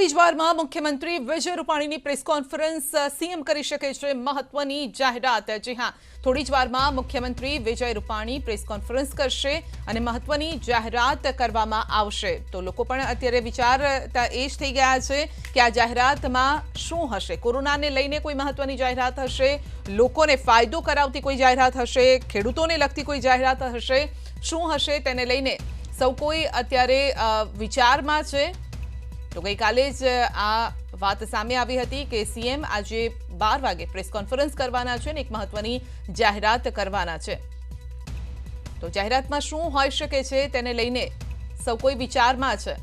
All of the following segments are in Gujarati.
થોડી જ વારમાં મુખ્યમંત્રી વિજય રૂપાણીની પ્રેસ કોન્ફરન્સ સીએમ કરી શકે છે મહત્વની જાહેરાત। જી હા, થોડી જ વારમાં મુખ્યમંત્રી વિજય રૂપાણી પ્રેસ કોન્ફરન્સ કરશે અને મહત્વની જાહેરાત કરવામાં આવશે। તો લોકો પણ અત્યારે વિચારતા એ જ થઈ ગયા છે કે આ જાહેરાતમાં શું હશે। કોરોનાને લઈને કોઈ મહત્વની જાહેરાત હશે, લોકોને ફાયદો કરાવતી કોઈ જાહેરાત હશે, ખેડૂતોને લગતી કોઈ જાહેરાત હશે, શું હશે તેને લઈને સૌ કોઈ અત્યારે વિચારમાં છે। તો ગઈકાલે જ આ વાત સામે આવી હતી કે સીએમ આજે 12 વાગે પ્રેસ કોન્ફરન્સ કરવાના છે અને એક મહત્વની જાહેરાત કરવાના છે। તો જાહેરાતમાં શું હોઈ શકે છે તેને લઈને સૌ કોઈ વિચારમાં છે।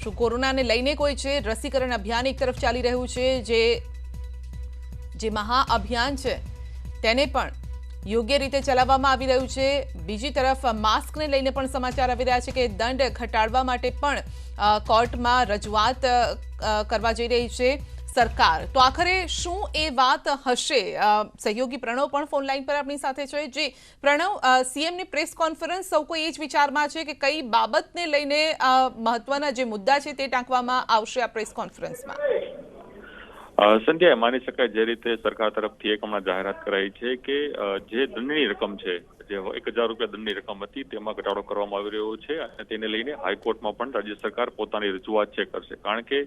શું કોરોનાને લઈને કોઈ છે? રસીકરણ અભિયાન એક તરફ ચાલી રહ્યું છે, જે મહાઅભિયાન છે તેને પણ યોગ્ય રીતે ચલાવવામાં આવી રહ્યું છે। બીજી તરફ માસ્કને લઈને પણ સમાચાર આવી રહ્યા છે કે દંડ ઘટાડવા માટે પણ કોર્ટમાં રજૂઆત કરવા જઈ રહી છે સરકાર। તો આખરે શું એ વાત હશે? સહયોગી પ્રણવ પણ ફોન લાઈન પર આપણી સાથે છે। જી પ્રણવ, સીએમની પ્રેસ કોન્ફરન્સ સૌ કોઈ એ જ વિચારમાં છે કે કઈ બાબતને લઈને મહત્વના જે મુદ્દા છે તે ટાંકવામાં આવશે આ પ્રેસ કોન્ફરન્સમાં? સંધ્યા, માની શકાય જે રીતે સરકાર તરફથી એક હમણાં જાહેરાત કરાઈ છે કે જે દંડની રકમ છે, જે 1000 રૂપિયા દંડની રકમ હતી તેમાં ઘટાડો કરવામાં આવી રહ્યો છે અને તેને લઈને હાઈકોર્ટમાં પણ રાજ્ય સરકાર પોતાની રજૂઆત છે કરશે। કારણ કે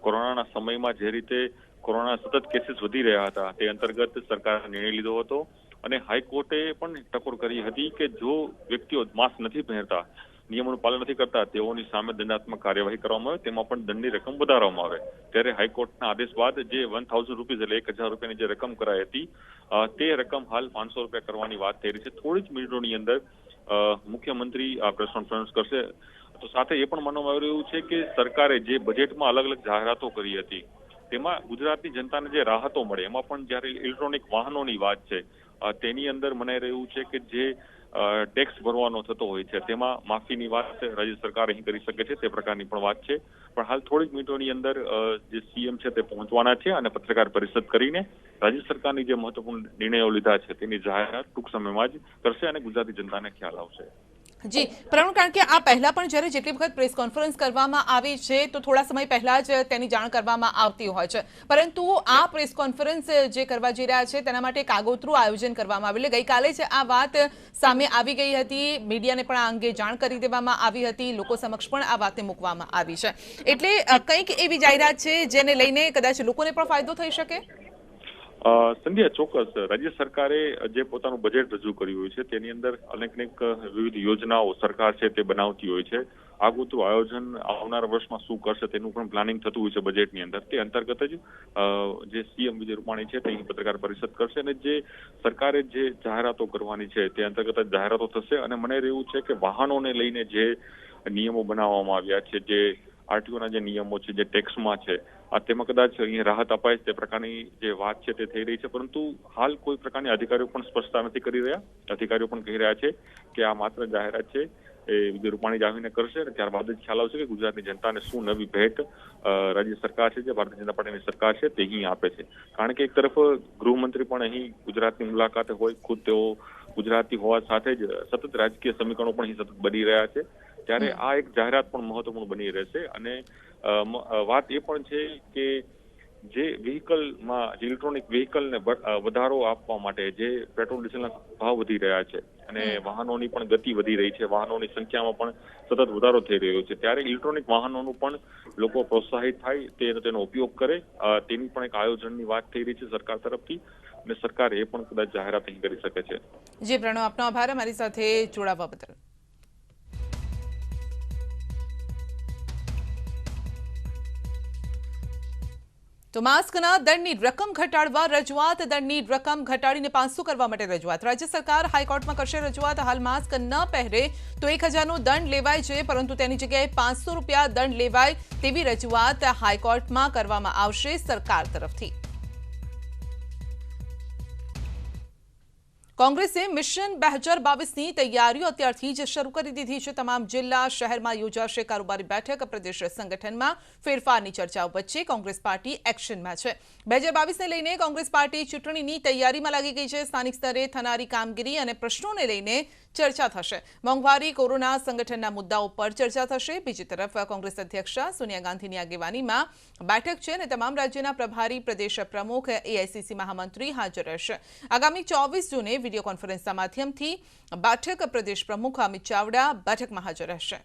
કોરોનાના સમયમાં જે રીતે કોરોના સતત કેસીસ વધી રહ્યા હતા તે અંતર્ગત સરકારે નિર્ણય લીધો હતો અને હાઈકોર્ટે પણ ટકોર કરી હતી કે જો વ્યક્તિઓ માસ્ક નથી પહેરતા, નિયમોનું પાલન નથી કરતા, તેઓની સામે દંડાત્મક કાર્યવાહી કરવામાં આવે, તેમાં પણ દંડની રકમ વધારવામાં આવે। ત્યારે હાઈકોર્ટના આદેશ બાદ જે 1000 રૂપીઝ એટલે 1000 રૂપિયાની જે રકમ કરાઈ હતી તે રકમ હાલ 500 રૂપિયા કરવાની વાત થઈ રહી છે। થોડી જ મિનિટોની અંદર મુખ્યમંત્રી આ પ્રેસ કોન્ફરન્સ કરશે। તો સાથે એ પણ માનવામાં આવી રહ્યું છે કે સરકારે જે બજેટમાં અલગ અલગ જાહેરાતો કરી હતી તેમાં ગુજરાતની જનતાને જે રાહતો મળે, એમાં પણ જ્યારે ઇલેક્ટ્રોનિક વાહનોની વાત છે તેની અંદર મનાઈ રહ્યું છે કે જે ટેક્સ ભરવાનો થતો હોય છે તેમાં માફીની વાત રાજ્ય સરકાર અહીં કરી શકે છે, તે પ્રકારની પણ વાત છે। પણ હાલ થોડી જ મિનિટોની અંદર જે સીએમ છે તે પહોંચવાના છે અને પત્રકાર પરિષદ કરીને રાજ્ય સરકારની જે મહત્વપૂર્ણ નિર્ણયો લીધા છે તેની જાહેરાત ટૂંક સમયમાં જ કરશે અને ગુજરાતી જનતાને ખ્યાલ આવશે। જી પ્રણવ, કારણ કે આ પહેલા પણ જ્યારે જેટલી વખત પ્રેસ કોન્ફરન્સ કરવામાં આવી છે તો થોડા સમય પહેલા જ તેની જાણ કરવામાં આવતી હોય છે, પરંતુ આ પ્રેસ કોન્ફરન્સ જે કરવા જઈ રહ્યા છે તેના માટે એક આગોતરું આયોજન કરવામાં આવ્યું। એટલે ગઈકાલે જ આ વાત સામે આવી ગઈ હતી, મીડિયાને પણ આ અંગે જાણ કરી દેવામાં આવી હતી, લોકો સમક્ષ પણ આ વાતને મૂકવામાં આવી છે। એટલે કંઈક એવી જાહેરાત છે જેને લઈને કદાચ લોકોને પણ ફાયદો થઈ શકે? સંધ્યા, ચોક્કસ રાજ્ય સરકારે જે પોતાનું બજેટ રજૂ કર્યું હોય છે તેની અંદર અનેક વિવિધ યોજનાઓ સરકાર છે તે બનાવતી હોય છે। આગોતરું આયોજન આવનારા વર્ષમાં શું કરશે તેનું પણ પ્લાનિંગ થતું હોય છે બજેટની અંદર। તે અંતર્ગત જ જે સીએમ વિજય રૂપાણી છે તે પત્રકાર પરિષદ કરશે અને જે સરકારે જે જાહેરાતો કરવાની છે તે અંતર્ગત જ જાહેરાતો થશે। અને મને રહ્યું છે કે વાહનોને લઈને જે નિયમો બનાવવામાં આવ્યા છે, જે આરટીઓના જે નિયમો છે, જે ટેક્સમાં છે, તેમાં કદાચ અહીંયા રાહત અપાય તે પ્રકારની જે વાત છે તે થઈ રહી છે, પરંતુ હાલ કોઈ પ્રકારની અધિકારીઓ પણ સ્પષ્ટતા નથી કરી રહ્યા। અધિકારીઓ પણ કહી રહ્યા છે કે આ માત્ર જાહેરાત છે, એ વિજય રૂપાણી જ આવીને કરશે અને ત્યારબાદ જ ખ્યાલ આવશે કે ગુજરાતની જનતાને શું નવી ભેટ રાજ્ય સરકાર છે, જે ભારતીય જનતા પાર્ટીની સરકાર છે તે અહીં આપે છે। કારણ કે એક તરફ ગૃહમંત્રી પણ અહીં ગુજરાતની મુલાકાતે હોય, ખુદ તેઓ ગુજરાતી હોવા સાથે જ સતત રાજકીય સમીકરણો પણ અહીં સતત બની રહ્યા છે, ત્યારે આ એક જાહેરાત પણ મહત્વપૂર્ણ બની રહેશે। અને વાત એ પણ છે કે જે વ્હીકલમાં જે ઇલેક્ટ્રોનિક વ્હીકલને વધારો આપવા માટે જે પેટ્રોલ ડીઝલના ભાવ વધી રહ્યા છે અને વાહનોની પણ ગતિ વધી રહી છે, વાહનોની સંખ્યામાં પણ સતત વધારો થઈ રહ્યો છે, ત્યારે ઇલેક્ટ્રોનિક વાહનોનું પણ લોકો પ્રોત્સાહિત થાય, તેનો ઉપયોગ કરે, તેની પણ એક આયોજનની વાત થઈ રહી છે સરકાર તરફથી અને સરકાર એ પણ કદાચ જાહેરાત અહીં કરી શકે છે। જી પ્રણવ, આપનો આભાર અમારી સાથે જોડાવા બદલ। તો માસ્કના દંડની રકમ ઘટાડવા રજૂઆત, દંડની રકમ ઘટાડીને 500 કરવા માટે રજૂઆત। રાજ્ય સરકાર હાઈકોર્ટમાં કરશે રજૂઆત। હાલ માસ્ક ન પહેરે તો 1000નો દંડ લેવાય છે, પરંતુ તેની જગ્યાએ 500 રૂપિયા દંડ લેવાય તેવી રજૂઆત હાઈકોર્ટમાં કરવામાં આવશે સરકાર તરફથી। કોંગ્રેસે મિશન 2022ની તૈયારીઓ અત્યારથી જ શરૂ કરી દીધી છે। તમામ જિલ્લા શહેરમાં યોજાશે કારોબારી બેઠક। પ્રદેશ સંગઠનમાં ફેરફારની ચર્ચાઓ વચ્ચે કોંગ્રેસ પાર્ટી એક્શનમાં છે। 2022ને લઈને કોંગ્રેસ પાર્ટી ચૂંટણીની તૈયારીમાં લાગી ગઈ છે। સ્થાનિક સ્તરે થનારી કામગીરી અને પ્રશ્નોને લઈને ચર્ચા થશે। મોંઘવારી, કોરોના, સંગઠનના મુદ્દાઓ પર ચર્ચા થશે। બીજી તરફ કોંગ્રેસ અધ્યક્ષ સોનિયા ગાંધીની આગેવાનીમાં બેઠક છે અને તમામ રાજ્યના પ્રભારી, પ્રદેશ પ્રમુખ, એઆઈસીસી મહામંત્રી હાજર રહેશે। આગામી 24 જૂને વિડીયો કોન્ફરન્સના માધ્યમથી બેઠક પ્રદેશ પ્રમુખ અમિત ચાવડા બેઠકમાં હાજર રહેશે।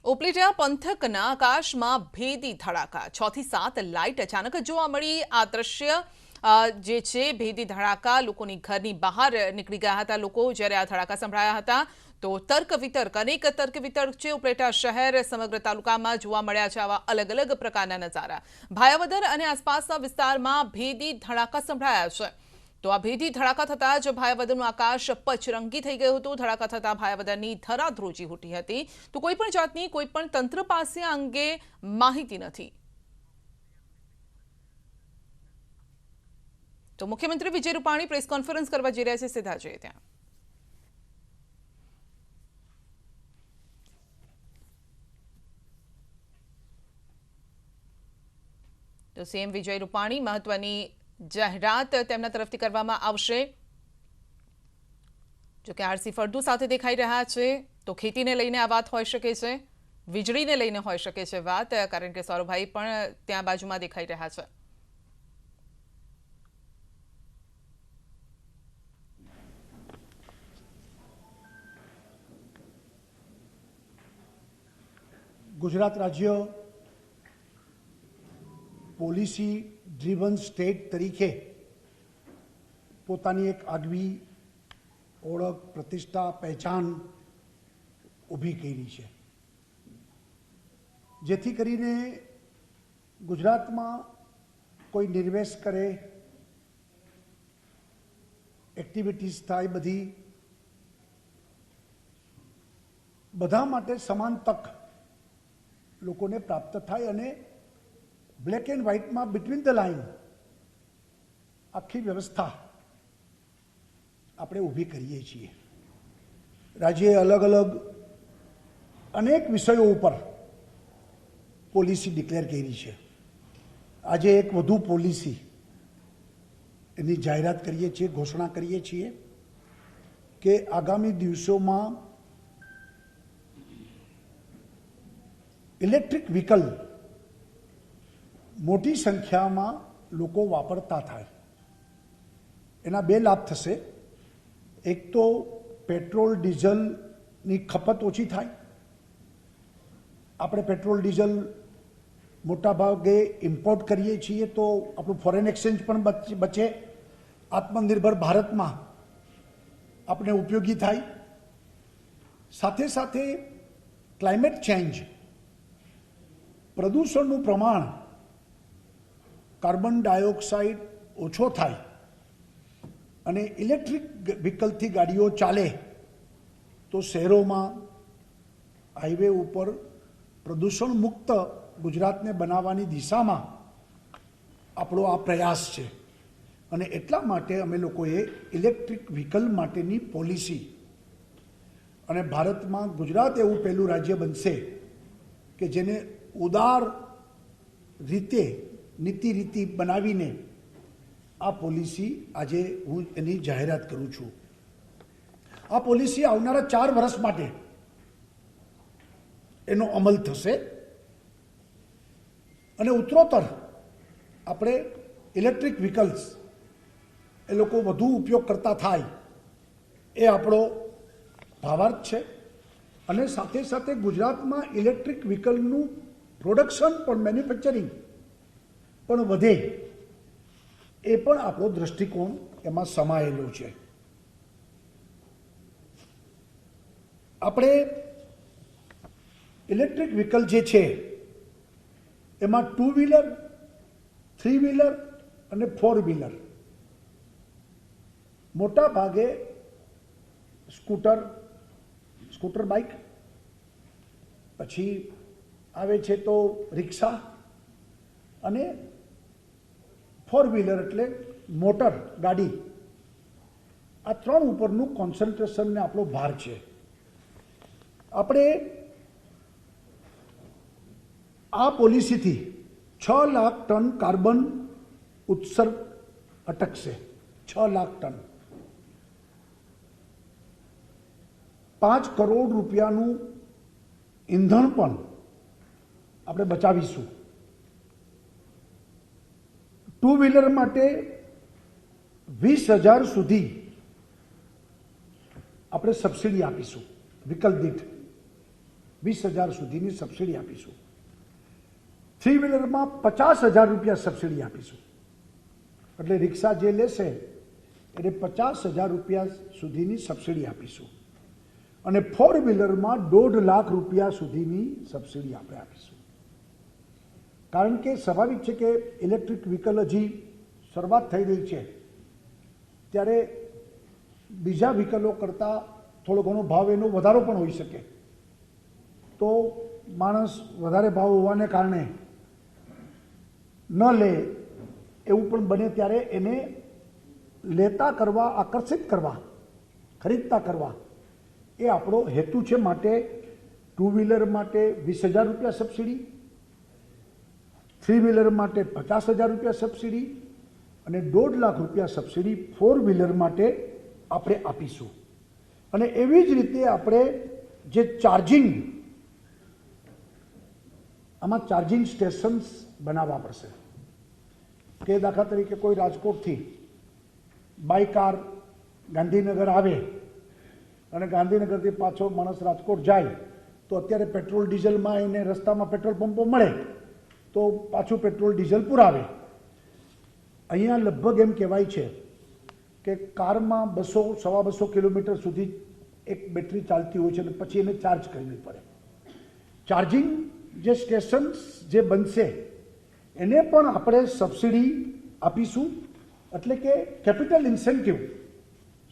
ઉપલેટા પંથકના આકાશમાં ભેદી ધડાકા, 6 થી 7 લાઇટ અચાનક જોવા મળી। આ દ્રશ્ય જે છે ભેદી ધડાકા, લોકોની ઘરની બહાર નીકળી ગયા હતા લોકો જ્યારે આ ધડાકા સંભળાયા હતા તો તર્ક વિતર્ક, અનેક તર્ક વિતર્ક છે। ઉપલેટા શહેર સમગ્ર તાલુકામાં જોવા મળ્યા છે આવા અલગ અલગ પ્રકારના નજારા। ભાયાવદર અને આસપાસના વિસ્તારમાં ભેદી ધડાકા સંભળાયા છે। તો આ ભેદી ધડાકા થતાં જ ભાયાવદરનું આકાશ પચરંગી થઈ ગયું હતું। ધડાકા થતાં ભાયાવદરની ધરાધ્રુજી ઉઠી હતી। તો કોઈપણ જાતની કોઈપણ તંત્ર પાસે આ અંગે માહિતી નથી। તો મુખ્યમંત્રી વિજય રૂપાણી પ્રેસ કોન્ફરન્સ કરવા જઈ રહ્યા છે, સીધા જઈએ ત્યાં। તો સીએમ વિજય રૂપાણી મહત્વની જાહેરાત તેમના તરફથી કરવામાં આવશે। જો કે આરસી ફળદુ સાથે દેખાઈ રહ્યા છે તો ખેતીને લઈને આ વાત હોઈ શકે છે, વીજળીને લઈને હોઈ શકે છે વાત, કારણ કે સૌરભભાઈ પણ ત્યાં બાજુમાં દેખાઈ રહ્યા છે। ગુજરાત રાજ્ય પોલિસી ડ્રીવન સ્ટેટ તરીકે પોતાની એક આગવી ઓળખ, પ્રતિષ્ઠા, પહેચાન ઊભી કરી છે, જેથી કરીને ગુજરાતમાં કોઈ નિર્વેશ કરે, એક્ટિવિટીઝ થાય, બધા માટે સમાન તક લોકોને પ્રાપ્ત થાય અને બ્લેક એન્ડ વ્હાઇટમાં બિટવીન ધ લાઇન આખી વ્યવસ્થા આપણે ઊભી કરીએ છીએ। રાજ્યે અલગ અલગ અનેક વિષયો ઉપર પોલિસી ડિક્લેર કરી છે। આજે એક વધુ પોલિસી એની જાહેરાત કરીએ છીએ, ઘોષણા કરીએ છીએ કે આગામી દિવસોમાં ઇલેક્ટ્રિક વ્હીકલ મોટી સંખ્યામાં લોકો વાપરતા થાય। એના બે લાભ થશે। એક તો પેટ્રોલ ડીઝલની ખપત ઓછી થાય। આપણે પેટ્રોલ ડીઝલ મોટા ભાગે ઇમ્પોર્ટ કરીએ છીએ તો આપણું ફોરેન એક્સચેન્જ પણ બચે, આત્મનિર્ભર ભારતમાં આપણે ઉપયોગી થાય। સાથે સાથે ક્લાઇમેટ ચેન્જ, પ્રદૂષણનું પ્રમાણ, કાર્બન ડાયોક્સાઇડ ઓછો થાય અને ઇલેક્ટ્રિક વ્હીકલથી ગાડીઓ ચાલે તો શહેરોમાં, હાઈવે ઉપર પ્રદૂષણ મુક્ત ગુજરાતને બનાવવાની દિશામાં આપણો આ પ્રયાસ છે। અને એટલા માટે અમે લોકોએ ઇલેક્ટ્રિક વ્હીકલ માટેની પોલિસી, અને ભારતમાં ગુજરાત એવું પહેલું રાજ્ય બનશે કે જેને ઉદાર રીતે નીતિ રીતિ બનાવીને આ પોલિસી આજે હું એની જાહેરાત કરું છું। આ પોલિસી આવનારા 4 વર્ષ માટે એનો અમલ થશે અને ઉત્તરોત્તર આપણે ઇલેક્ટ્રિક વ્હીકલ્સ એ લોકો વધુ ઉપયોગ કરતા થાય એ આપણો ભાવાર્થ છે। અને સાથે સાથે ગુજરાતમાં ઇલેક્ટ્રિક વ્હીકલનું પ્રોડક્શન પણ, મેન્યુફેક્ચરિંગ પણ વધે એ પણ આપણો દૃષ્ટિકોણ એમાં સમાયેલો છે। આપણે ઇલેક્ટ્રિક વ્હીકલ જે છે એમાં 2 વ્હીલર, 3 વ્હીલર અને 4 વ્હીલર, મોટા ભાગે સ્કૂટર બાઇક, પછી આવે છે તો રિક્ષા અને 4 વ્હીલર એટલે મોટર ગાડી, આ 3 ઉપરનું કોન્સન્ટ્રેશન ને આપણો ભાર છે। આપણે આ પોલિસીથી 6 લાખ ટન કાર્બન ઉત્સર્ગ અટકશે 6 લાખ ટન. 5 કરોડ રૂપિયાનું ઈંધણ પણ આપણે બચાવીશું. 2 વ્હીલર માટે 20,000 સુધી આપણે સબસિડી આપીશું. વિકલ્પ દીઠ 20,000 સુધીની સબસિડી આપીશું. 3 વ્હીલરમાં 50,000 રૂપિયા સબસિડી આપીશું. એટલે રિક્ષા જે લેશે એને 50,000 રૂપિયા સુધીની સબસિડી આપીશું. અને 4 વ્હીલરમાં 1.5 લાખ રૂપિયા સુધીની સબસિડી આપણે આપીશું. કારણ કે સ્વાભાવિક છે કે ઇલેક્ટ્રિક વ્હીકલ હજી શરૂઆત થઈ રહી છે, ત્યારે બીજા વ્હીકલો કરતાં થોડો ઘણો ભાવ એનો વધારો પણ હોઈ શકે. તો માણસ વધારે ભાવ હોવાને કારણે ન લે એવું પણ બને, ત્યારે એને લેતા કરવા, આકર્ષિત કરવા, ખરીદતા કરવા એ આપણો હેતુ છે. માટે 2 વ્હીલર માટે 20,000 રૂપિયા સબસિડી, 3 વ્હીલર માટે 50,000 રૂપિયા સબસિડી અને 1.5 લાખ રૂપિયા સબસિડી 4 વ્હીલર માટે આપણે આપીશું. અને એવી જ રીતે આપણે જે ચાર્જિંગ, આમાં ચાર્જિંગ સ્ટેશન્સ બનાવવા પડશે. કે દાખલા તરીકે કોઈ રાજકોટથી બાય કાર ગાંધીનગર આવે અને ગાંધીનગરથી પાછો માણસ રાજકોટ જાય, તો અત્યારે પેટ્રોલ ડીઝલમાં એને રસ્તામાં પેટ્રોલ પંપો મળે તો પાછું પેટ્રોલ ડીઝલ પુરાવે. અહીંયા લગભગ એમ કહેવાય છે કે કારમાં 200-250 કિલોમીટર સુધી એક બેટરી ચાલતી હોય છે અને પછી એને ચાર્જ કરવી પડે. ચાર્જિંગ જે સ્ટેશન્સ જે બનશે એને પણ આપણે સબસિડી આપીશું. એટલે કે કેપિટલ ઇન્સેન્ટિવ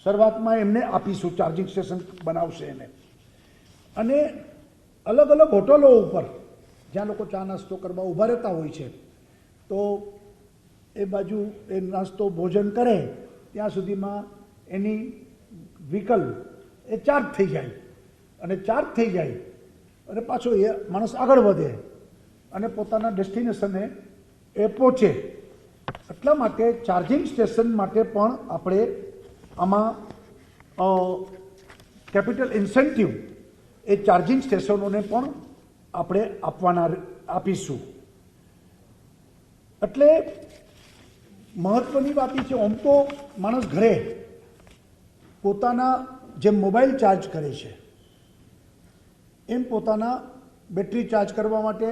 શરૂઆતમાં એમને આપીશું, ચાર્જિંગ સ્ટેશન બનાવશે એને. અને અલગ અલગ હોટલો ઉપર જ્યાં લોકો ચા નાસ્તો કરવા ઊભા રહેતા હોય છે, તો એ બાજુ એ નાસ્તો ભોજન કરે ત્યાં સુધીમાં એની વ્હીકલ એ ચાર્જ થઈ જાય. અને ચાર્જ થઈ જાય અને પાછો એ માણસ આગળ વધે અને પોતાના ડેસ્ટિનેશને એ પહોંચે. એટલા માટે ચાર્જિંગ સ્ટેશન માટે પણ આપણે આમાં કેપિટલ ઇન્સેન્ટિવ એ ચાર્જિંગ સ્ટેશનોને પણ આપણે આપીશું. એટલે મહત્વની વાત એ છે, આમ તો માણસ ઘરે પોતાના જે મોબાઈલ ચાર્જ કરે છે એમ પોતાના બેટરી ચાર્જ કરવા માટે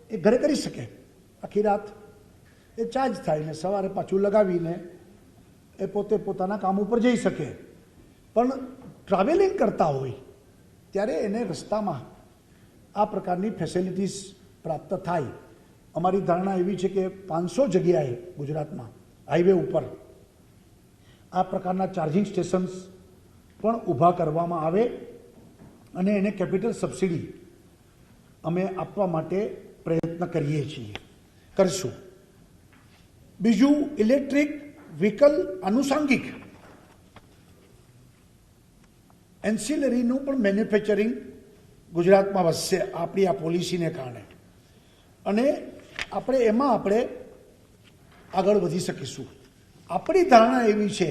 એ ઘરે કરી શકે. આખી રાત એ ચાર્જ થાય ને સવારે પાછું લગાવીને એ પોતે પોતાના કામ ઉપર જઈ શકે. પણ ટ્રાવેલિંગ કરતા હોય ત્યારે એને રસ્તામાં આ પ્રકારની ફેસિલિટીઝ પ્રાપ્ત થાય. અમારી ધારણા એવી છે કે 500 જગ્યાએ ગુજરાતમાં હાઈવે ઉપર આ પ્રકારના ચાર્જિંગ સ્ટેશન્સ પણ ઊભા કરવામાં આવે અને એને કેપિટલ સબસિડી અમે આપવા માટે પ્રયત્ન કરીએ છીએ, કરશું. બીજું, ઇલેક્ટ્રિક વ્હીકલ આનુષાંગિક એન્સિલરીનું પણ મેન્યુફેક્ચરિંગ ગુજરાતમાં વધશે આપણી આ પોલિસીને કારણે. અને આપણે આગળ વધી શકીશું. આપણી ધારણા એવી છે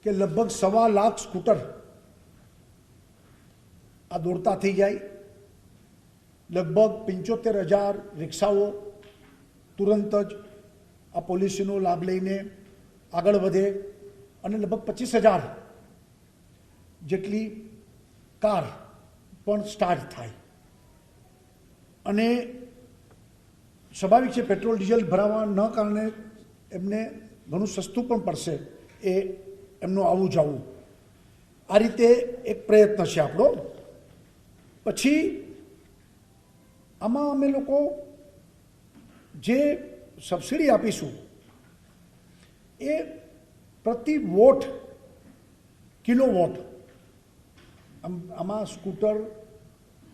કે લગભગ 1.25 લાખ સ્કૂટર આ દોડતા થઈ જાય, લગભગ 75,000 રિક્ષાઓ તુરંત જ આ પોલિસીનો લાભ લઈને આગળ વધે અને લગભગ 25,000 જેટલી કાર પણ સ્ટાર્ટ થાય. અને સ્વાભાવિક છે પેટ્રોલ ડીઝલ ભરાવા ન કારણે એમને ઘણું સસ્તું પણ પડશે એ એમનું આવું જવું. આ રીતે એક પ્રયત્ન છે આપણો. પછી આમાં અમે લોકો જે સબસિડી આપીશું એ પ્રતિ વોટ, કિલોવોટ. આમાં સ્કૂટર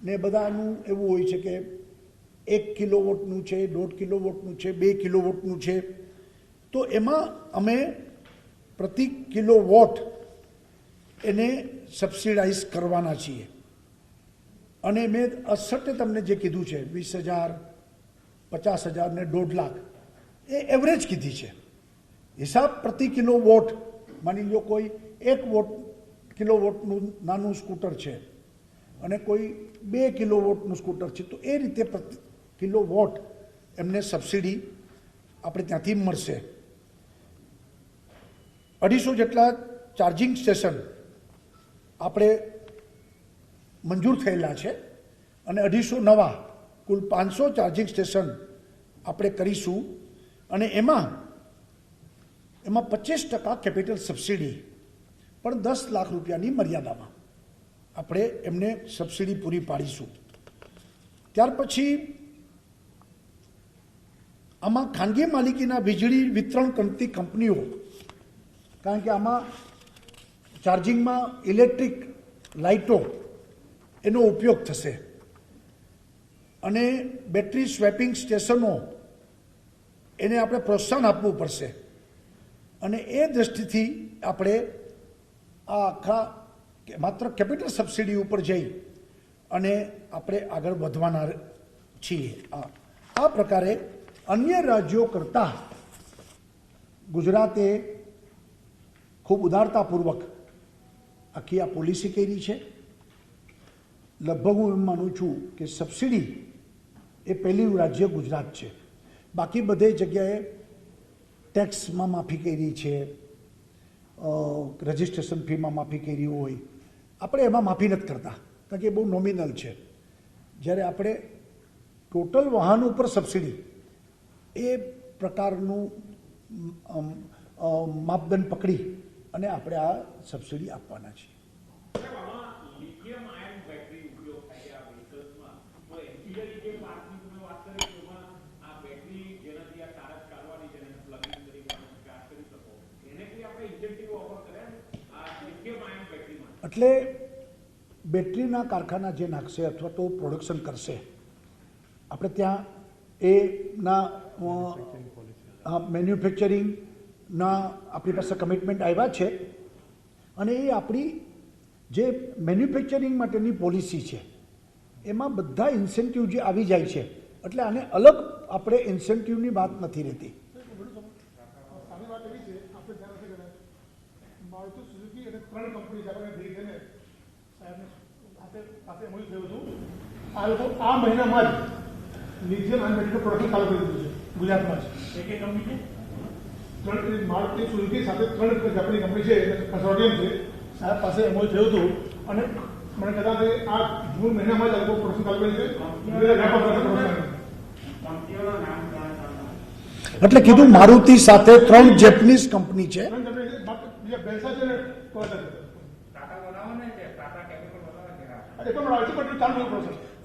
ને બધાનું એવું હોય છે કે 1 કિલોવોટનું છે, 1.5 કિલોવોટનું છે, 2 કિલોવોટનું છે. તો એમાં અમે પ્રતિ કિલોવોટ એને સબસિડાઇઝ કરવાના છીએ. અને મેં અસટે તમને જે કીધું છે 20,000, 50,000 ને 1.5 લાખ એ એવરેજ કીધી છે. હિસાબ પ્રતિ કિલો વોટ, માની લો કોઈ 1 કિલોવોટનું નાનું સ્કૂટર છે અને કોઈ 2 કિલોવોટનું સ્કૂટર છે, તો એ રીતે પ્રતિ કિલોવોટ એમને સબસિડી આપણે ત્યાંથી મળશે. 250 જેટલા ચાર્જિંગ સ્ટેશન આપણે મંજૂર થયેલા છે અને 250 નવા, કુલ 500 ચાર્જિંગ સ્ટેશન આપણે કરીશું. અને એમાં 25% કેપિટલ સબસિડી પણ 10 લાખ રૂપિયાની મર્યાદામાં આપણે એમને સબસિડી પૂરી પાડીશું. ત્યાર પછી આમાં ખાનગી માલિકીના વીજળી વિતરણ કરતી કંપનીઓ, કારણ કે આમાં ચાર્જિંગમાં ઇલેક્ટ્રિક લાઇટો એનો ઉપયોગ થશે અને બેટરી સ્વેપિંગ સ્ટેશનો એને આપણે પ્રોત્સાહન આપવું પડશે. અને એ દ્રષ્ટિથી આપણે આ આખા માત્ર કેપિટલ સબસિડી ઉપર જઈ અને આપણે આગળ વધવાના છીએ. આ પ્રકારે અન્ય રાજ્યો કરતાં ગુજરાતે ખૂબ ઉદારતાપૂર્વક આખી આ પોલિસી કરી છે. લગભગ હું એમ માનું છું કે સબસિડી એ પહેલું રાજ્ય ગુજરાત છે. બાકી બધે જગ્યાએ ટેક્સમાં માફી કરી છે, રજિસ્ટ્રેશન ફીમાં માફી કરી હોય, આપણે એમાં માફી નથી કરતા કારણ કે એ બહુ નોમિનલ છે. જ્યારે આપણે ટોટલ વાહન ઉપર સબસિડી એ પ્રકારનું માપદંડ પકડી અને આપણે આ સબસિડી આપવાના છીએ. એટલે બેટરીના કારખાના જે નાખશે અથવા તો પ્રોડક્શન કરશે, આપણે ત્યાં એના મેન્યુફેક્ચરિંગના આપણી પાસે કમિટમેન્ટ આવ્યા છે અને એ આપણી જે મેન્યુફેક્ચરિંગ માટેની પોલિસી છે એમાં બધા ઇન્સેન્ટિવ જે આવી જાય છે, એટલે આને અલગ આપણે ઇન્સેન્ટિવની વાત નથી રહેતી. મારુતિ સુઝુકી અને 3 કંપની આપણે ભેગી થઈને સાહેબને સાથે એમઓયુ થયું હતું. આ લોકો આ મહિનામાં જ લિથિયમ આયન બેટરીનું પ્રોડક્શન ચાલુ કરી દીધું છે ગુજરાતમાં જ. એક કંપની છે 3 મારુતિ સુઝુકી સાથે 3 જાપાની કંપની છે, કન્સોર્ટિયમ છે. સાહેબ પાસે એમઓયુ થયું હતું અને મને કહેતા કે આ જૂન મહિનામાં જ આ લોકો પ્રોડક્શન ચાલુ કરી છે. એટલે કીધું મારુતિ સાથે 3 જેપનીઝ કંપની છે.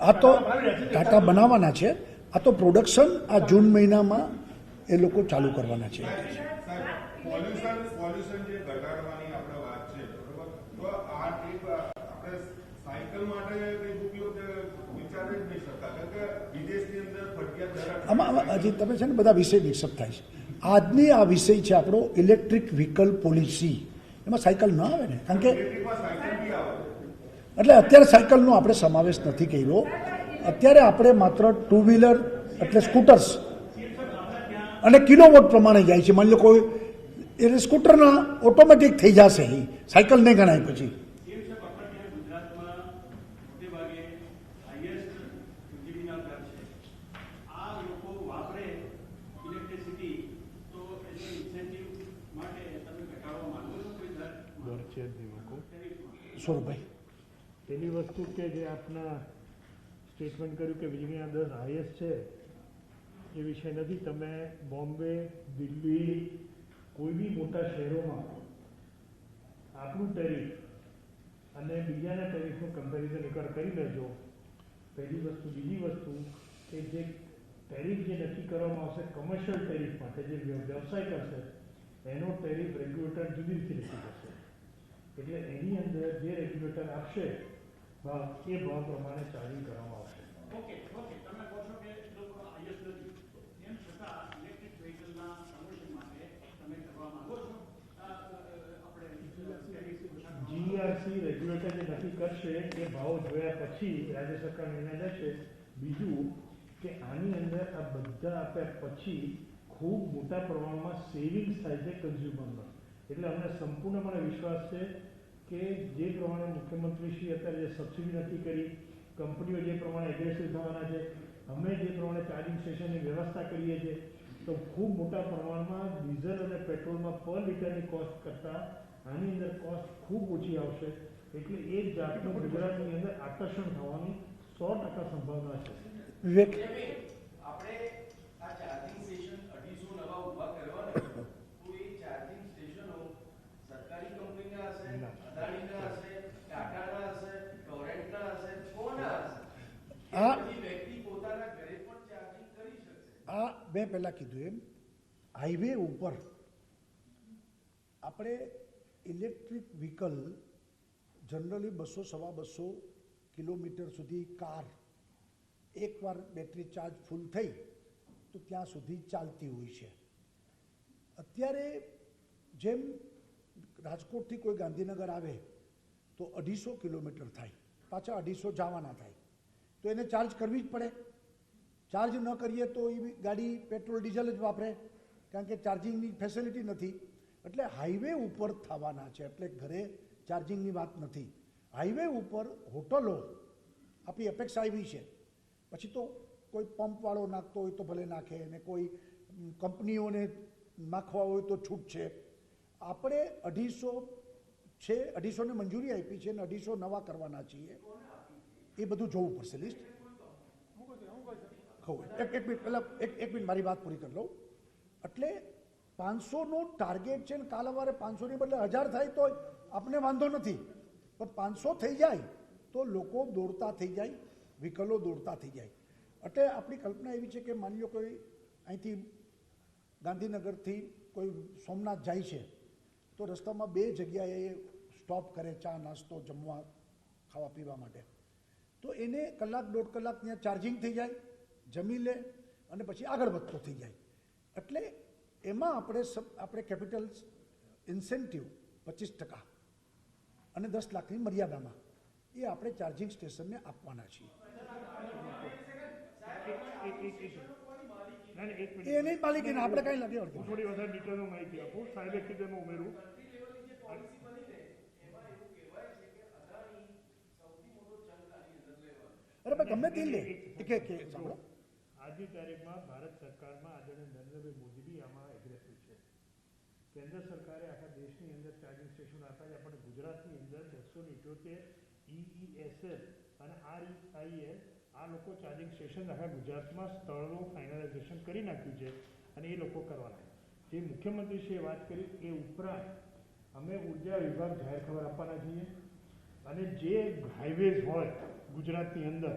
આ તો ટાટા બનાવવાના છે. આ તો પ્રોડક્શન આ જૂન મહિનામાં એ લોકો ચાલુ કરવાના છે. આમાં હજી તમે છે ને બધા વિષય મિક્સઅપ થાય છે. આજની આ વિષય છે આપણો ઇલેક્ટ્રિક વ્હીકલ પોલિસી. એમાં સાયકલ ના આવે ને, કારણ કે એટલે અત્યારે સાયકલનો આપણે સમાવેશ નથી કર્યો. અત્યારે આપણે માત્ર 2 વ્હીલર એટલે સ્કૂટર્સ અને કિલોવોટ પ્રમાણે જાય છે. માની લો કોઈ એટલે સ્કૂટરના ઓટોમેટિક થઈ જશે, એ સાયકલ નહીં ગણાય પછી. સોરભાઈ, પહેલી વસ્તુ કે જે આપના સ્ટેટમેન્ટ કર્યું કે વીજળીના દર હાઈએસ્ટ છે એ વિષય નથી. તમે બોમ્બે, દિલ્હી, કોઈ બી મોટા શહેરોમાં આપણું ટેરિફ અને બીજાના ટેરિફનું કમ્પેરિઝન એકવાર કરી લેજો. પહેલી વસ્તુ. બીજી વસ્તુ કે જે ટેરિફ જે નક્કી કરવામાં આવશે કમર્શિયલ ટેરિફ માટે, જે વ્યવસાય કરશે એનો ટેરિફ રેગ્યુલેટર જુદી રીતે નક્કી કરશે. એટલે એની અંદર જે રેગ્યુલેટર આપશે ભાવ, એ ભાવ પ્રમાણે ચાર્જિંગ કરવામાં આવશે. ઓકે તમે કહો છો કે લોકો હાઈએસ્ટ નથી, એમ છતાં ઇલેક્ટ્રિક વ્હીકલના પ્રમોશન માટે તમે કરવા માંગો છો? જીઆરસી રેગ્યુલેટર જે નક્કી કરશે એ ભાવ જોયા પછી રાજ્ય સરકાર નિર્ણય લેશે. બીજું કે આની અંદર આ બધા આપ્યા પછી ખૂબ મોટા પ્રમાણમાં સેવિંગ્સ થાય છે કન્ઝ્યુમરમાં. એટલે અમને સંપૂર્ણપણે વિશ્વાસ છે કે જે પ્રમાણે મુખ્યમંત્રીશ્રી અત્યારે જે સબસિડી નક્કી કરી, કંપનીઓ જે પ્રમાણે એગ્રેસિવ થવાના છે, અમે જે પ્રમાણે ચાર્જિંગ સ્ટેશનની વ્યવસ્થા કરીએ છીએ, તો ખૂબ મોટા પ્રમાણમાં ડીઝલ અને પેટ્રોલમાં પર લીટરની કોસ્ટ કરતાં આની અંદર કોસ્ટ ખૂબ ઓછી આવશે. એટલે એક જાતનું ગુજરાતની અંદર આકર્ષણ થવાની 100% સંભાવના છે. વિવેક, આપણે આ ચાર્જિંગ સ્ટેશન 250 નવા ઊભા કરવાના, તો એ ચાર્જિંગ સ્ટેશનો સરકારી કંપનીના હશે, અદાણીના હશે, ટાટાના હશે, ટોરેન્ટના હશે, કોના હશે? આ વ્યક્તિ પોતાના ઘરે પણ ચાર્જિંગ કરી શકશે. આ મેં પહેલાં કીધું એમ હાઈવે ઉપર આપણે ઇલેક્ટ્રિક વ્હીકલ જનરલી 200-250 કિલોમીટર સુધી કાર એકવાર બેટરી ચાર્જ ફૂલ થઈ તો ત્યાં સુધી ચાલતી હોય છે. અત્યારે જેમ રાજકોટથી કોઈ ગાંધીનગર આવે તો 250 કિલોમીટર થાય, પાછા 250 જવાના થાય, તો એને ચાર્જ કરવી જ પડે. ચાર્જ ન કરીએ તો એ ગાડી પેટ્રોલ ડીઝલ જ વાપરે, કારણ કે ચાર્જિંગની ફેસિલિટી નથી. એટલે હાઈવે ઉપર થવાના છે, એટલે ઘરે ચાર્જિંગની વાત નથી. હાઈવે ઉપર હોટલો આપણી અપેક્ષા એવી છે. પછી તો કોઈ પંપવાળો નાખતો હોય તો ભલે નાખે, અને કોઈ કંપનીઓને નાખવા હોય તો છૂટ છે. આપણે 250 છે, 250ને મંજૂરી આપી છે, અને 250 નવા કરવાના છીએ. એ બધું જોવું પડશે લિસ્ટ. એક મિનિટ પહેલાં એક મિનિટ મારી વાત પૂરી કરી લઉં. એટલે 500નો ટાર્ગેટ છે, ને કાલ સવારે 500ની બદલે 1000 થાય તો આપણે વાંધો નથી, પણ 500 થઈ જાય તો લોકો દોડતા થઈ જાય, વ્હીકલો દોડતા થઈ જાય. એટલે આપણી કલ્પના એવી છે કે માની લો કોઈ અહીંથી ગાંધીનગરથી કોઈ સોમનાથ જાય છે તો રસ્તામાં 2 જગ્યાએ સ્ટોપ કરે, ચા નાસ્તો જમવા ખાવા પીવા માટે. તો એને કલાક 1.5 કલાક ત્યાં ચાર્જિંગ થઈ જાય, જમી લે અને પછી આગળ વધતો થઈ જાય. એટલે એમાં આપણે કેપિટલ ઇન્સેન્ટિવ 25% અને 10 લાખની મર્યાદામાં એ આપણે ચાર્જિંગ સ્ટેશનને આપવાના છીએ. એની માલિકીને આપણે કાંઈ લાગે હું થોડી વધારે ડિટેલમાં માહિતી આપું. સાહેબે કીધું એમાં ઉમેરું. અરે ભાઈ ગમે તે લે સાંભળો, આજની તારીખમાં ભારત સરકારમાં આદરણીય નરેન્દ્રભાઈ મોદી બી આમાં એગ્રેસિવ છે. કેન્દ્ર સરકારે આખા દેશની અંદર ચાર્જિંગ સ્ટેશન આપ્યા છે. આપણે ગુજરાતની અંદર 278 EESL અને REIL આ લોકો ચાર્જિંગ સ્ટેશન આખા ગુજરાતમાં સ્થળનું ફાઇનલાઇઝેશન કરી નાખ્યું છે, અને એ લોકો કરવાના. જે મુખ્યમંત્રીશ્રીએ વાત કરી એ ઉપરાંત અમે ઉર્જા વિભાગ જાહેર ખબર આપવાના છીએ, અને જે હાઈવેઝ હોય ગુજરાતની અંદર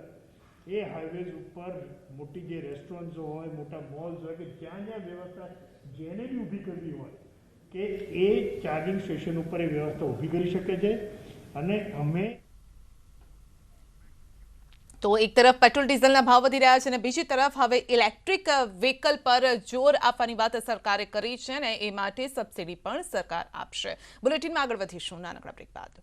એ હાઈવેઝ ઉપર મોટી જે રેસ્ટોરન્ટ્સ હોય, મોટા મોલ્સ હોય, કે જ્યાં વ્યવસ્થા જેને બી ઊભી કરવી હોય કે એ ચાર્જિંગ સ્ટેશન ઉપર એ વ્યવસ્થા ઊભી કરી શકે છે. અને અમે તો એક તરફ પેટ્રોલ ડીઝલના ભાવ વધી રહ્યા છે, અને બીજી તરફ હવે ઇલેક્ટ્રિક વ્હીકલ પર જોર આપવાની વાત સરકારે કરી છે, અને એ માટે સબસિડી પણ સરકાર આપશે. બુલેટિનમાં આગળ વધીશું નાનકડા બ્રેક બાદ.